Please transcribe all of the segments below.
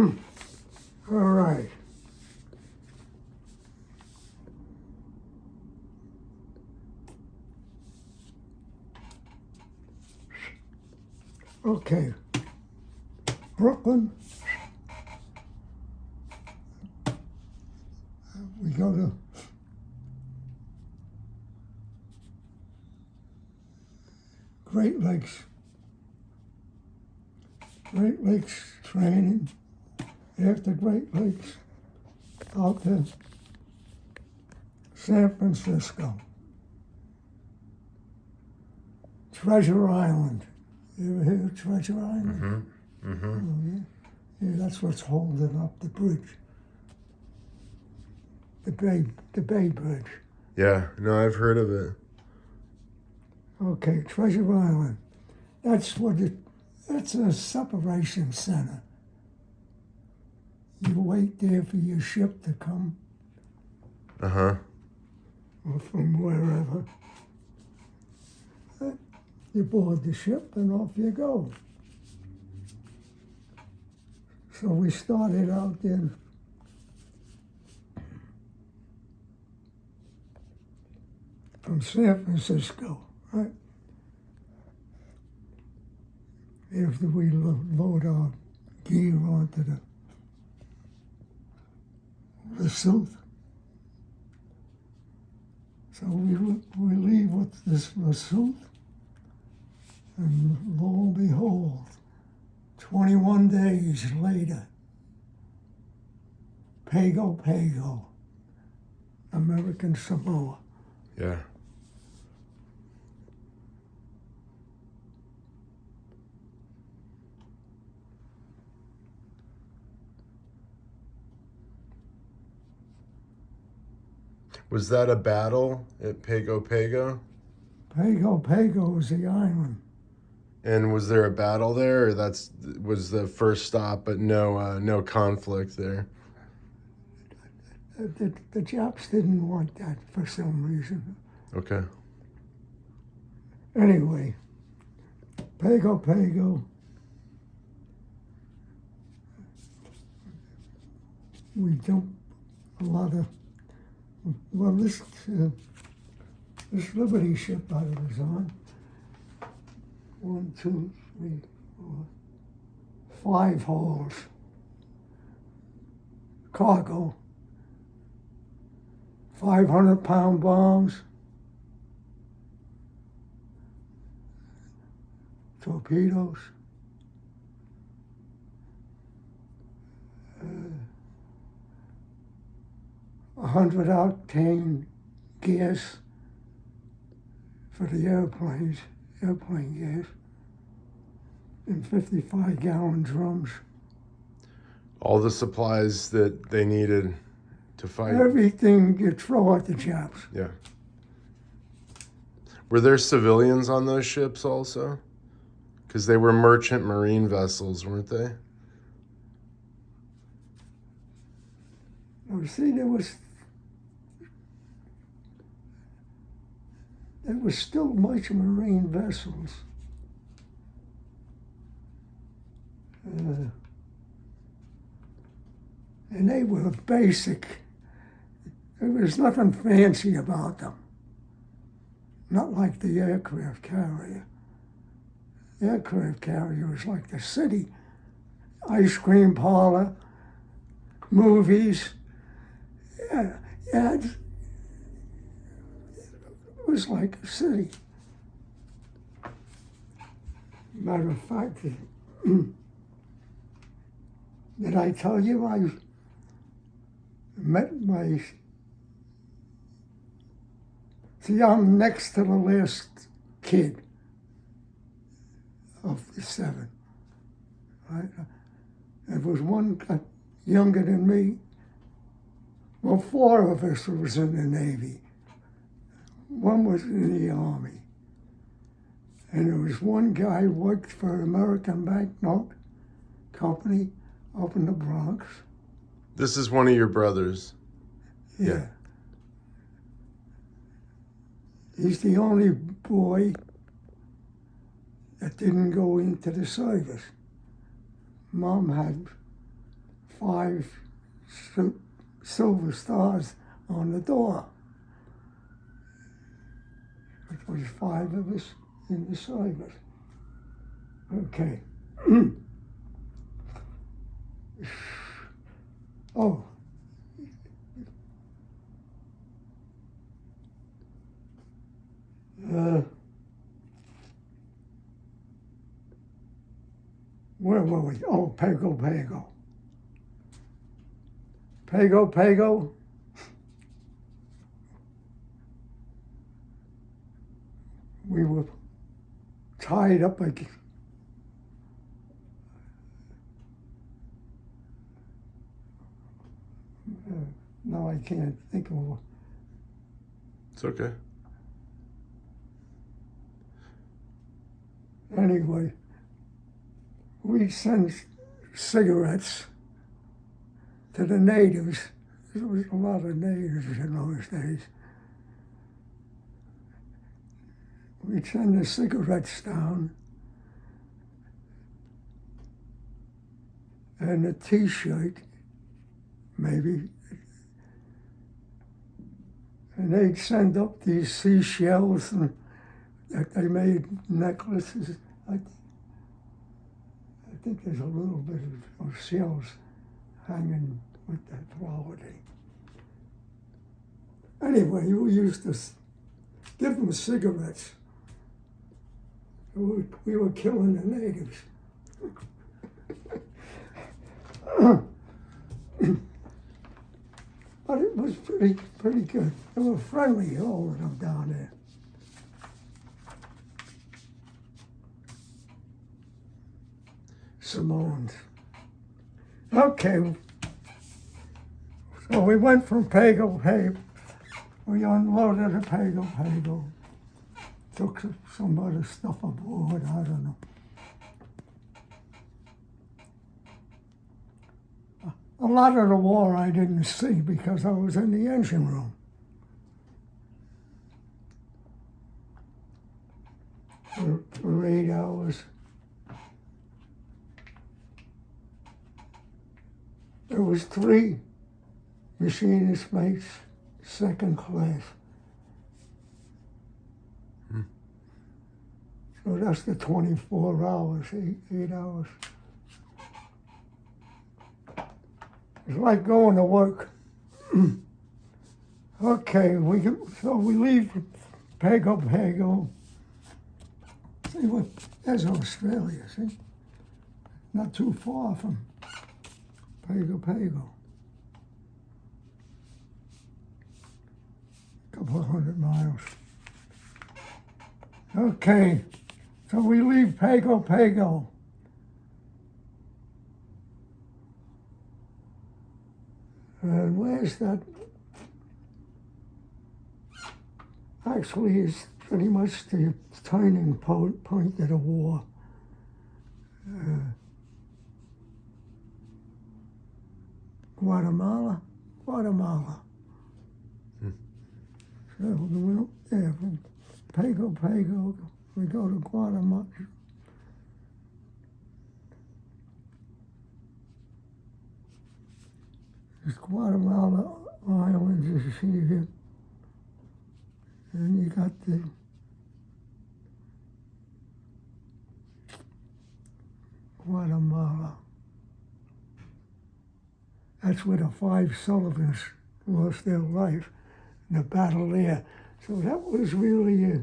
All right. Okay. Brooklyn. We go to Great Lakes. Great Lakes training. After Great Lakes, out to San Francisco. Treasure Island. You ever hear of Treasure Island? Oh, yeah. Yeah, that's what's holding up the bridge. The Bay Bridge. Yeah, no, I've heard of it. Okay, Treasure Island. That's a separation center. You wait there for your ship to come. Uh-huh. Or from wherever. You board the ship and off you go. So we started out there from San Francisco, right? After we load our gear onto the Lesuth. So we leave with this Lesuth, and lo and behold, 21 days later, Pago, American Samoa. Yeah. Was that a battle at Pago? Pago is the island. And was there a battle there, or was the first stop, but no conflict there? The Japs didn't want that for some reason. Okay. Anyway, Pago. We dumped a lot of. Well, this Liberty ship I was on. 1, 2, 3, 4, 5 hulls. Cargo. 500-pound bombs. Torpedoes. 100 octane gas for the airplane gas, in 55-gallon drums. All the supplies that they needed to fight. Everything you throw at the Japs. Yeah. Were there civilians on those ships also? Because they were merchant marine vessels, weren't they? Now, see, there was still much marine vessels. And they were basic. There was nothing fancy about them. Not like the aircraft carrier. The aircraft carrier was like the city. Ice cream parlor, movies. Yeah, it was like a city. Matter of fact, did I tell you I met my... See, I'm next to the last kid of the 7, right? There was one younger than me. Well, 4 of us was in the Navy. One was in the Army. And there was one guy who worked for an American banknote company up in the Bronx. This is one of your brothers. Yeah. He's the only boy that didn't go into the service. Mom had 5 silver stars on the door. It was 5 of us in the service. Okay. Oh. Where were we? Oh, Pago Pago. Pago Pago. We were tied up again. No, I can't think of one. It's okay. Anyway, we sent cigarettes to the natives. There was a lot of natives in those days. We'd send the cigarettes down and a T-shirt, maybe. And they'd send up these seashells and that they made necklaces. I think there's a little bit of shells hanging with that property. Anyway, we used to give them cigarettes. We were killing the natives. But it was pretty good. They were friendly, all of them down there. Samoans. Okay. So we went from Pago Pago. We unloaded at Pago Pago. Took some other stuff aboard, I don't know. A lot of the war I didn't see because I was in the engine room. For 8 hours. There was 3 machinist mates, second class. So that's the 24 hours, 8 hours. It's like going to work. Okay, so we leave Pago Pago. See what? There's Australia. See, not too far from Pago Pago. Couple of 100 miles. Okay, so we leave Pago Pago. And where's that? Actually, it's pretty much the turning point of the war. Guatemala. So we went there from Pago Pago. We go to Guatemala. There's Guatemala Islands is here. And you got the Guatemala. That's where the 5 Sullivans lost their life in the battle there. So that was really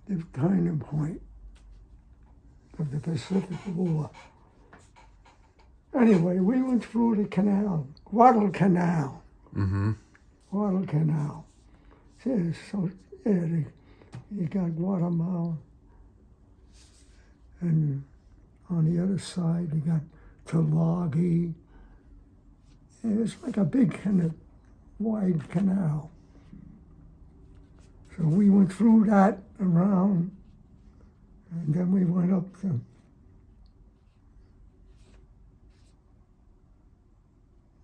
the turning point of the Pacific War. Anyway, we went through the canal, Guadalcanal. Mm-hmm. Guadalcanal. Yeah, so yeah, you got Guatemala, and on the other side you got Tulagi. It's like a big kind of wide canal. So we went through that around, and then we went up to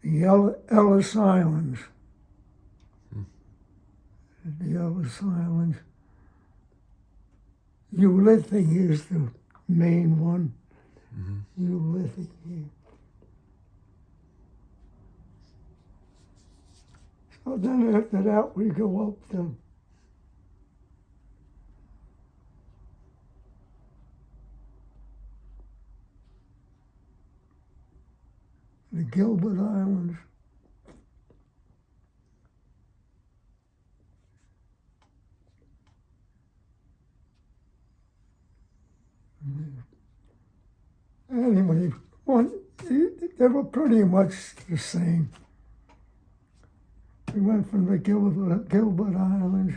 the Ellis Islands. The Ellis Islands. Ulithi is the main one. Mm-hmm. Ulithi. So then after that, we go up to the Gilbert Islands. Anyway, they were pretty much the same. We went from the Gilbert Islands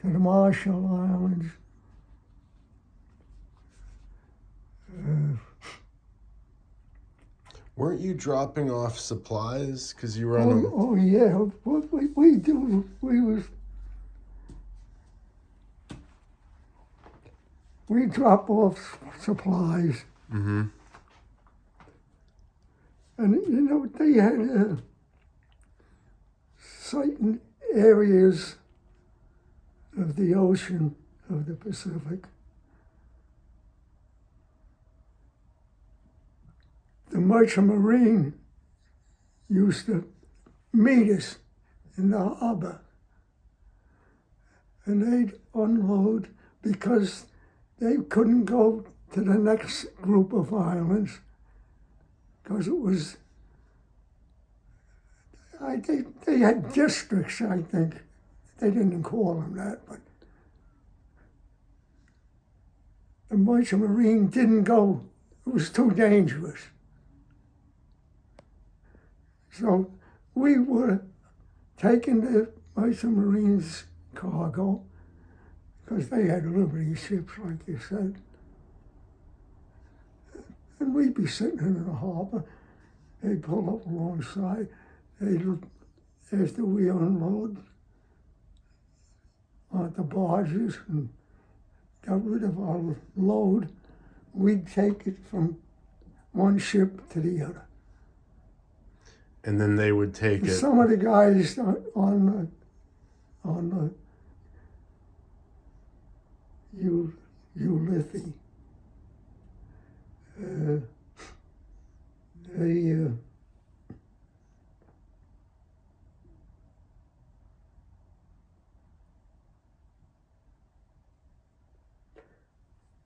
to the Marshall Islands. Weren't you dropping off supplies because you were on a... Oh yeah, what we do, we drop off supplies. Mm-hmm. And, you know, they had certain areas of the ocean, of the Pacific. The Merchant Marine used to meet us in the harbor. And they'd unload because they couldn't go to the next group of islands because it was, they had districts, I think. They didn't call them that, but the Merchant Marine didn't go. It was too dangerous. So we were taking the Merchant Marine's cargo, because they had Liberty ships, like you said. And we'd be sitting in the harbor. They'd pull up alongside. They'd look, after we unload on the barges and got rid of our load, we'd take it from one ship to the other. And then they would take it. Some of the guys on the WWII,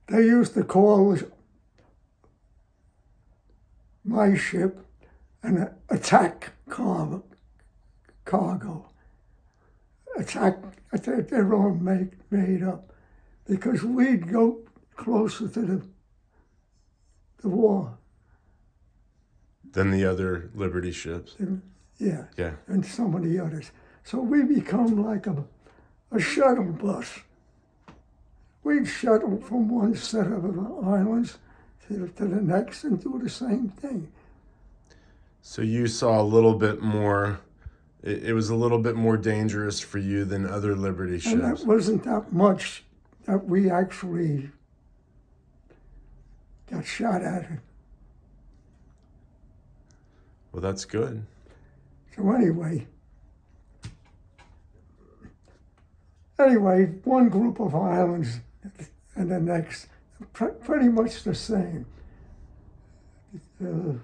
they used to call my ship an attack cargo. Attack, they're all made up, because we'd go closer to the war. Than the other Liberty ships. Yeah. Yeah. And some of the others. So we become like a shuttle bus. We'd shuttle from one set of islands to the next and do the same thing. So you saw a little bit more, it was a little bit more dangerous for you than other Liberty ships. And that wasn't that much that we actually got shot at. Well, that's good. So anyway, one group of islands and the next, pretty much the same. The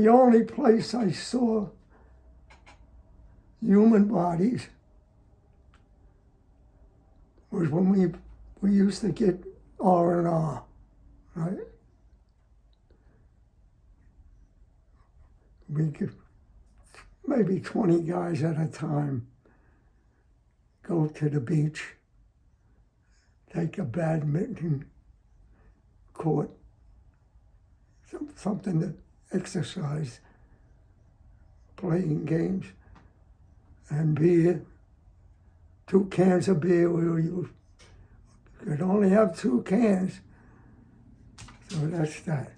only place I saw human bodies was when we used to get R&R, right? We could, maybe 20 guys at a time, go to the beach, take a badminton court, something to exercise, playing games, and beer, 2 cans of beer. You could only have 2 cans, so that's that.